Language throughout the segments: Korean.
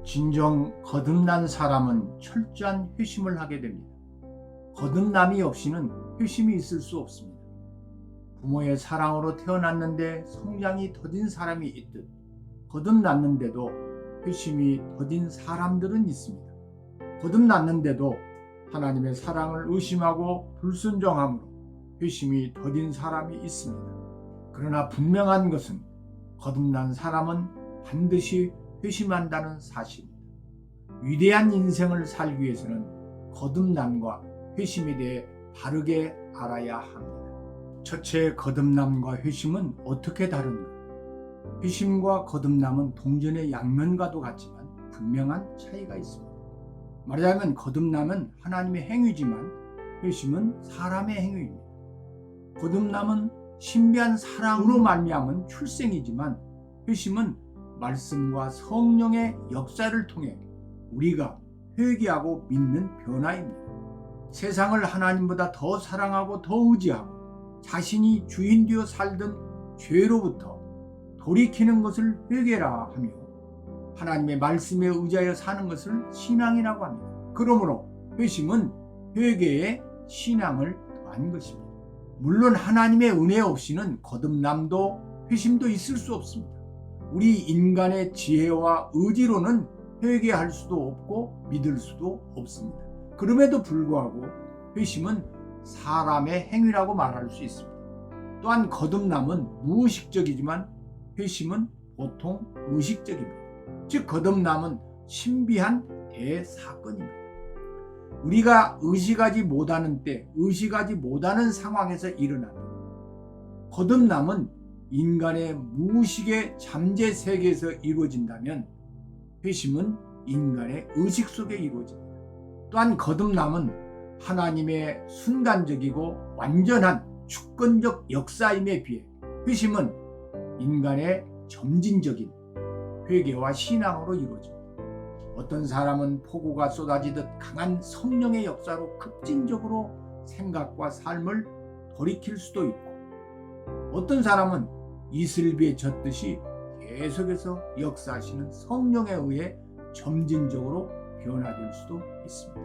진정 거듭난 사람은 철저한 회심을 하게 됩니다. 거듭남이 없이는 회심이 있을 수 없습니다. 부모의 사랑으로 태어났는데 성장이 더딘 사람이 있듯 거듭났는데도 회심이 더딘 사람들은 있습니다. 거듭났는데도 하나님의 사랑을 의심하고 불순종함으로 회심이 더딘 사람이 있습니다. 그러나 분명한 것은 거듭난 사람은 반드시 회심한다는 사실입니다. 위대한 인생을 살기 위해서는 거듭남과 회심에 대해 바르게 알아야 합니다. 첫째, 거듭남과 회심은 어떻게 다른가? 회심과 거듭남은 동전의 양면과도 같지만 분명한 차이가 있습니다. 말하자면 거듭남은 하나님의 행위지만 회심은 사람의 행위입니다. 거듭남은 신비한 사랑으로 말미암은 출생이지만 회심은 말씀과 성령의 역사를 통해 우리가 회개하고 믿는 변화입니다. 세상을 하나님보다 더 사랑하고 더 의지하고 자신이 주인 되어 살던 죄로부터 돌이키는 것을 회개라 하며 하나님의 말씀에 의지하여 사는 것을 신앙이라고 합니다. 그러므로 회심은 회개에 신앙을 더한 것입니다. 물론 하나님의 은혜 없이는 거듭남도 회심도 있을 수 없습니다. 우리 인간의 지혜와 의지로는 회개할 수도 없고 믿을 수도 없습니다. 그럼에도 불구하고 회심은 사람의 행위라고 말할 수 있습니다. 또한 거듭남은 무의식적이지만 회심은 보통 의식적입니다. 즉 거듭남은 신비한 대사건입니다. 우리가 의식하지 못하는 때, 의식하지 못하는 상황에서 일어납니다. 거듭남은 인간의 무의식의 잠재 세계에서 이루어진다면 회심은 인간의 의식 속에 이루어집니다. 또한 거듭남은 하나님의 순간적이고 완전한 주권적 역사임에 비해 회심은 인간의 점진적인 회개와 신앙으로 이루어집니다. 어떤 사람은 폭우가 쏟아지듯 강한 성령의 역사로 급진적으로 생각과 삶을 돌이킬 수도 있고 어떤 사람은 이슬비에 젖듯이 계속해서 역사하시는 성령에 의해 점진적으로 변화될 수도 있습니다.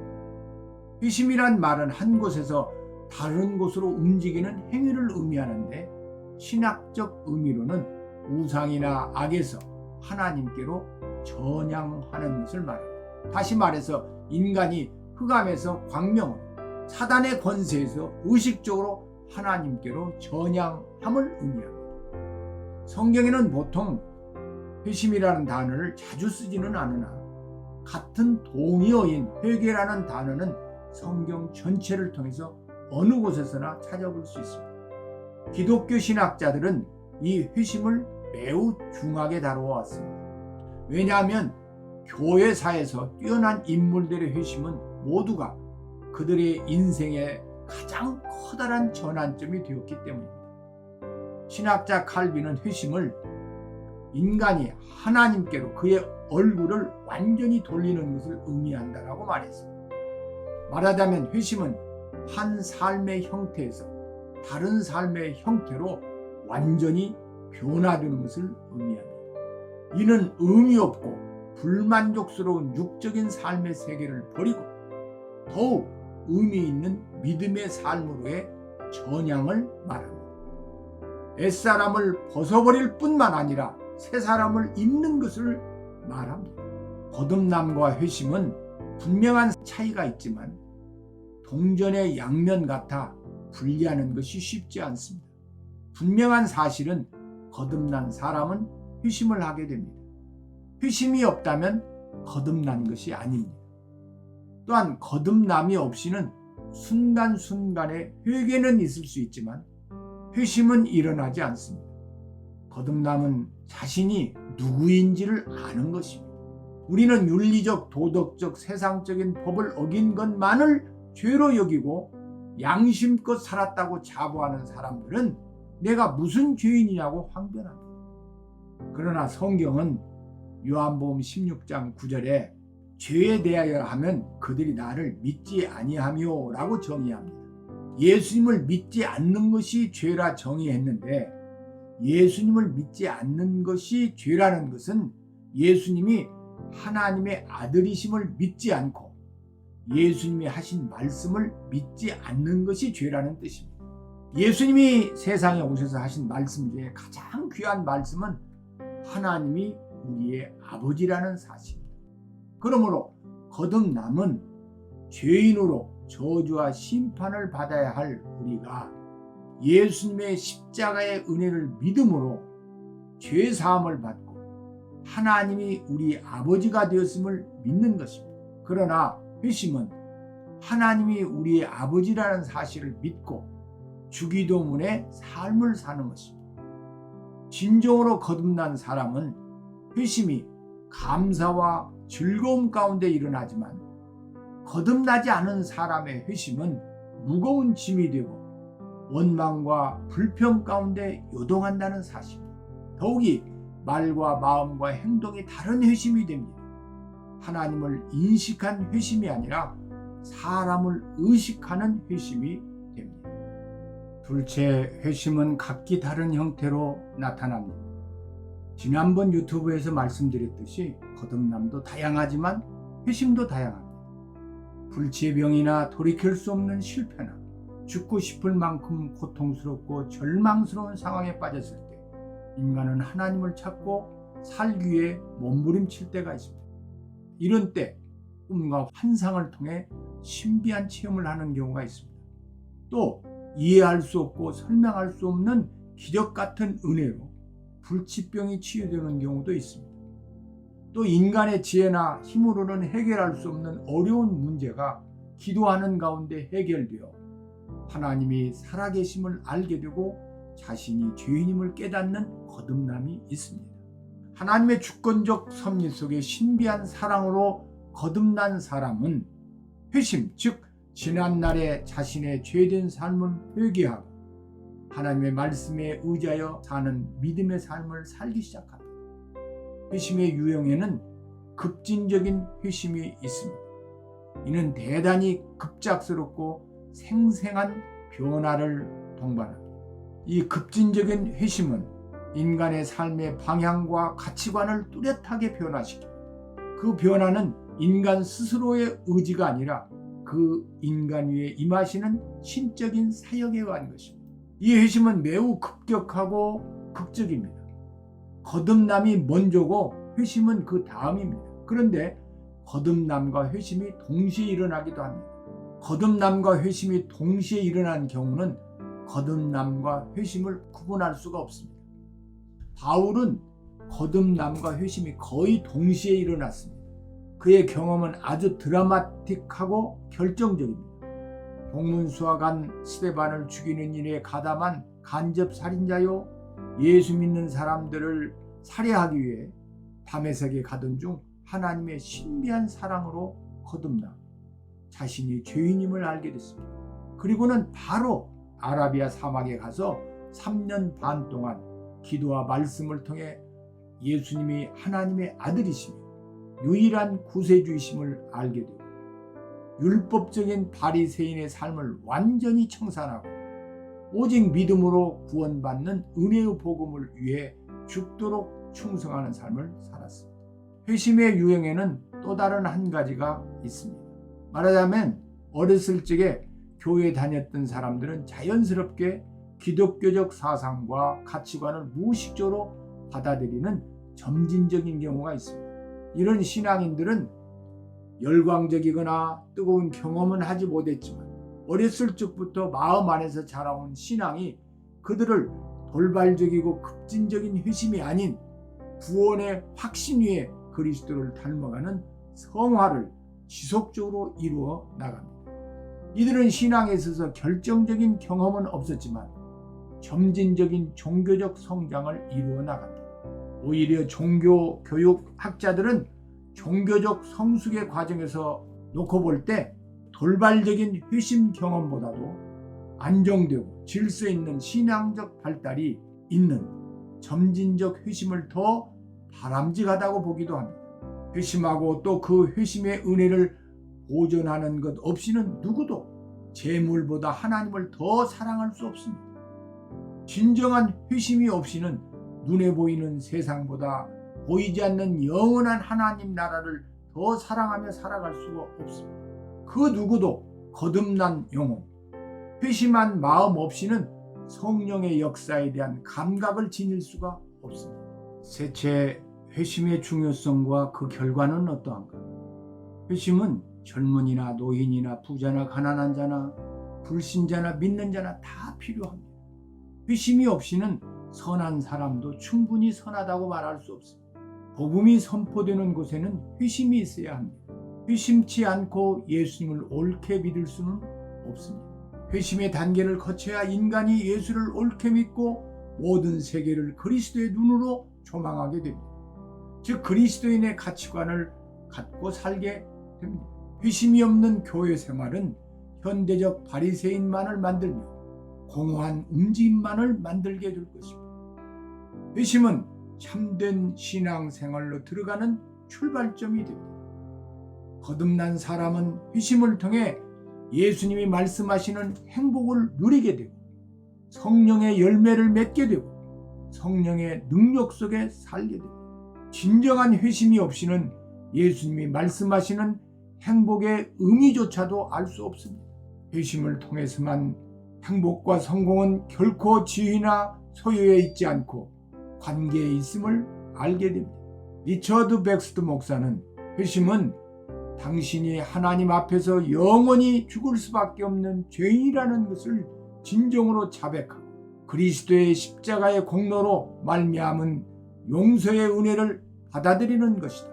회심이란 말은 한 곳에서 다른 곳으로 움직이는 행위를 의미하는데 신학적 의미로는 우상이나 악에서 하나님께로 전향하는 것을 말합니다. 다시 말해서 인간이 흑암에서 광명으로 사단의 권세에서 의식적으로 하나님께로 전향함을 의미합니다. 성경에는 보통 회심이라는 단어를 자주 쓰지는 않으나 같은 동의어인 회개라는 단어는 성경 전체를 통해서 어느 곳에서나 찾아볼 수 있습니다. 기독교 신학자들은 이 회심을 매우 중하게 다루어 왔습니다. 왜냐하면 교회사에서 뛰어난 인물들의 회심은 모두가 그들의 인생의 가장 커다란 전환점이 되었기 때문입니다. 신학자 칼빈은 회심을 인간이 하나님께로 그의 얼굴을 완전히 돌리는 것을 의미한다라고 말했습니다. 말하자면 회심은 한 삶의 형태에서 다른 삶의 형태로 완전히 변화되는 것을 의미합니다. 이는 의미 없고 불만족스러운 육적인 삶의 세계를 버리고 더욱 의미 있는 믿음의 삶으로의 전향을 말합니다. 옛사람을 벗어버릴 뿐만 아니라 새 사람을 입는 것을 말합니다. 거듭남과 회심은 분명한 차이가 있지만 동전의 양면 같아 분리하는 것이 쉽지 않습니다. 분명한 사실은 거듭난 사람은 회심을 하게 됩니다. 회심이 없다면 거듭난 것이 아닙니다. 또한 거듭남이 없이는 순간순간의 회개는 있을 수 있지만 회심은 일어나지 않습니다. 거듭남은 자신이 누구인지를 아는 것입니다. 우리는 윤리적, 도덕적, 세상적인 법을 어긴 것만을 죄로 여기고 양심껏 살았다고 자부하는 사람들은 내가 무슨 죄인이냐고 항변합니다. 그러나 성경은 요한복음 16장 9절에 죄에 대하여 하면 그들이 나를 믿지 아니하며 라고 정의합니다. 예수님을 믿지 않는 것이 죄라 정의했는데 예수님을 믿지 않는 것이 죄라는 것은 예수님이 하나님의 아들이심을 믿지 않고 예수님이 하신 말씀을 믿지 않는 것이 죄라는 뜻입니다. 예수님이 세상에 오셔서 하신 말씀 중에 가장 귀한 말씀은 하나님이 우리의 아버지라는 사실입니다. 그러므로 거듭남은 죄인으로 저주와 심판을 받아야 할 우리가 예수님의 십자가의 은혜를 믿음으로 죄 사함을 받고 하나님이 우리 아버지가 되었음을 믿는 것입니다. 그러나 회심은 하나님이 우리의 아버지라는 사실을 믿고 주기도문의 삶을 사는 것입니다. 진정으로 거듭난 사람은 회심이 감사와 즐거움 가운데 일어나지만 거듭나지 않은 사람의 회심은 무거운 짐이 되고 원망과 불평 가운데 요동한다는 사실입니다. 더욱이 말과 마음과 행동이 다른 회심이 됩니다. 하나님을 인식한 회심이 아니라 사람을 의식하는 회심이 됩니다. 둘째, 회심은 각기 다른 형태로 나타납니다. 지난번 유튜브에서 말씀드렸듯이 거듭남도 다양하지만 회심도 다양합니다. 불치병이나 돌이킬 수 없는 실패나 죽고 싶을 만큼 고통스럽고 절망스러운 상황에 빠졌을 때 인간은 하나님을 찾고 살기 위해 몸부림칠 때가 있습니다. 이런 때 꿈과 환상을 통해 신비한 체험을 하는 경우가 있습니다. 또 이해할 수 없고 설명할 수 없는 기적 같은 은혜로 불치병이 치유되는 경우도 있습니다. 또 인간의 지혜나 힘으로는 해결할 수 없는 어려운 문제가 기도하는 가운데 해결되어 하나님이 살아계심을 알게 되고 자신이 죄인임을 깨닫는 거듭남이 있습니다. 하나님의 주권적 섭리 속에 신비한 사랑으로 거듭난 사람은 회심, 즉 지난날에 자신의 죄된 삶을 회개하고 하나님의 말씀에 의지하여 사는 믿음의 삶을 살기 시작합니다. 회심의 유형에는 급진적인 회심이 있습니다. 이는 대단히 급작스럽고 생생한 변화를 동반합니다. 이 급진적인 회심은 인간의 삶의 방향과 가치관을 뚜렷하게 변화시킵니다. 그 변화는 인간 스스로의 의지가 아니라 그 인간 위에 임하시는 신적인 사역에 의한 것입니다. 이 회심은 매우 급격하고 극적입니다. 거듭남이 먼저고 회심은 그 다음입니다. 그런데 거듭남과 회심이 동시에 일어나기도 합니다. 거듭남과 회심이 동시에 일어난 경우는 거듭남과 회심을 구분할 수가 없습니다. 바울은 거듭남과 회심이 거의 동시에 일어났습니다. 그의 경험은 아주 드라마틱하고 결정적입니다. 동문수와 간 스데반을 죽이는 일에 가담한 간접 살인자요, 예수 믿는 사람들을 살해하기 위해 다메섹에 가던 중 하나님의 신비한 사랑으로 거듭나 자신이 죄인임을 알게 됐습니다. 그리고는 바로 아라비아 사막에 가서 3년 반 동안 기도와 말씀을 통해 예수님이 하나님의 아들이시며 유일한 구세주이심을 알게 되고 율법적인 바리새인의 삶을 완전히 청산하고 오직 믿음으로 구원받는 은혜의 복음을 위해 죽도록 충성하는 삶을 살았습니다. 회심의 유형에는 또 다른 한 가지가 있습니다. 말하자면 어렸을 적에 교회에 다녔던 사람들은 자연스럽게 기독교적 사상과 가치관을 무의식적으로 받아들이는 점진적인 경우가 있습니다. 이런 신앙인들은 열광적이거나 뜨거운 경험은 하지 못했지만 어렸을 적부터 마음 안에서 자라온 신앙이 그들을 돌발적이고 급진적인 회심이 아닌 구원의 확신 위에 그리스도를 닮아가는 성화를 지속적으로 이루어 나갑니다. 이들은 신앙에 있어서 결정적인 경험은 없었지만 점진적인 종교적 성장을 이루어 나갑니다. 오히려 종교 교육 학자들은 종교적 성숙의 과정에서 놓고 볼 때 돌발적인 회심 경험보다도 안정되고 질서 있는 신앙적 발달이 있는 점진적 회심을 더 바람직하다고 보기도 합니다. 회심하고 또 그 회심의 은혜를 보존하는 것 없이는 누구도 재물보다 하나님을 더 사랑할 수 없습니다. 진정한 회심이 없이는 눈에 보이는 세상보다 보이지 않는 영원한 하나님 나라를 더 사랑하며 살아갈 수가 없습니다. 그 누구도 거듭난 영혼, 회심한 마음 없이는 성령의 역사에 대한 감각을 지닐 수가 없습니다. 셋째, 회심의 중요성과 그 결과는 어떠한가? 회심은 젊은이나 노인이나 부자나 가난한 자나 불신자나 믿는 자나 다 필요합니다. 회심이 없이는 선한 사람도 충분히 선하다고 말할 수 없습니다. 복음이 선포되는 곳에는 회심이 있어야 합니다. 회심치 않고 예수님을 옳게 믿을 수는 없습니다. 회심의 단계를 거쳐야 인간이 예수를 옳게 믿고 모든 세계를 그리스도의 눈으로 조망하게 됩니다. 즉 그리스도인의 가치관을 갖고 살게 됩니다. 회심이 없는 교회 생활은 현대적 바리새인만을 만들며 공허한 움직임만을 만들게 될 것입니다. 회심은 참된 신앙생활로 들어가는 출발점이 됩니다. 거듭난 사람은 회심을 통해 예수님이 말씀하시는 행복을 누리게 되고 성령의 열매를 맺게 되고 성령의 능력 속에 살게 됩니다. 진정한 회심이 없이는 예수님이 말씀하시는 행복의 의미조차도 알 수 없습니다. 회심을 통해서만 행복과 성공은 결코 지위나 소유에 있지 않고 관계에 있음을 알게 됩니다. 리처드 백스트 목사는 회심은 당신이 하나님 앞에서 영원히 죽을 수밖에 없는 죄인이라는 것을 진정으로 자백하고 그리스도의 십자가의 공로로 말미암은 용서의 은혜를 받아들이는 것이다.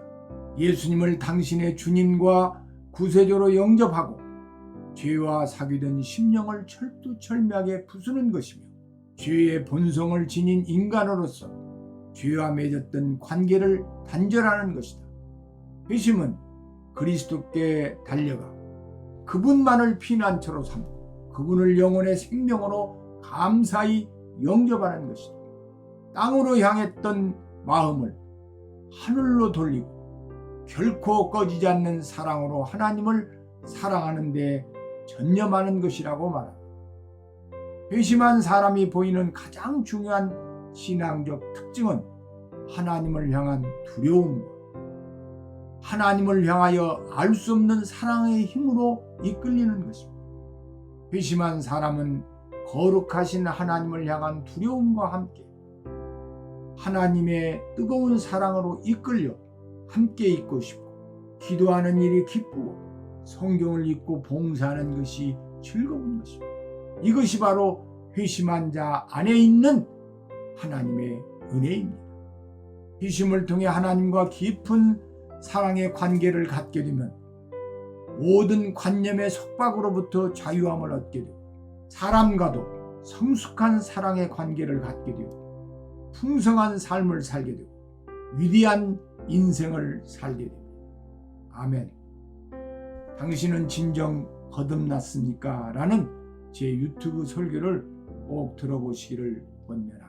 예수님을 당신의 주님과 구세주로 영접하고 죄와 사귀던 심령을 철두철미하게 부수는 것이며 죄의 본성을 지닌 인간으로서 죄와 맺었던 관계를 단절하는 것이다. 회심은 그리스도께 달려가 그분만을 피난처로 삼고 그분을 영혼의 생명으로 감사히 영접하는 것이다. 땅으로 향했던 마음을 하늘로 돌리고 결코 꺼지지 않는 사랑으로 하나님을 사랑하는 데 전념하는 것이라고 말합니다. 회심한 사람이 보이는 가장 중요한 신앙적 특징은 하나님을 향한 두려움과 하나님을 향하여 알 수 없는 사랑의 힘으로 이끌리는 것입니다. 회심한 사람은 거룩하신 하나님을 향한 두려움과 함께 하나님의 뜨거운 사랑으로 이끌려 함께 있고 싶고 기도하는 일이 기쁘고 성경을 읽고 봉사하는 것이 즐거운 것입니다. 이것이 바로 회심한 자 안에 있는 하나님의 은혜입니다. 회심을 통해 하나님과 깊은 사랑의 관계를 갖게 되면 모든 관념의 속박으로부터 자유함을 얻게 되고 사람과도 성숙한 사랑의 관계를 갖게 되고 풍성한 삶을 살게 되고 위대한 인생을 살게 됩니다. 아멘. 당신은 진정 거듭났습니까? 라는 제 유튜브 설교를 꼭 들어보시기를 권면합니다.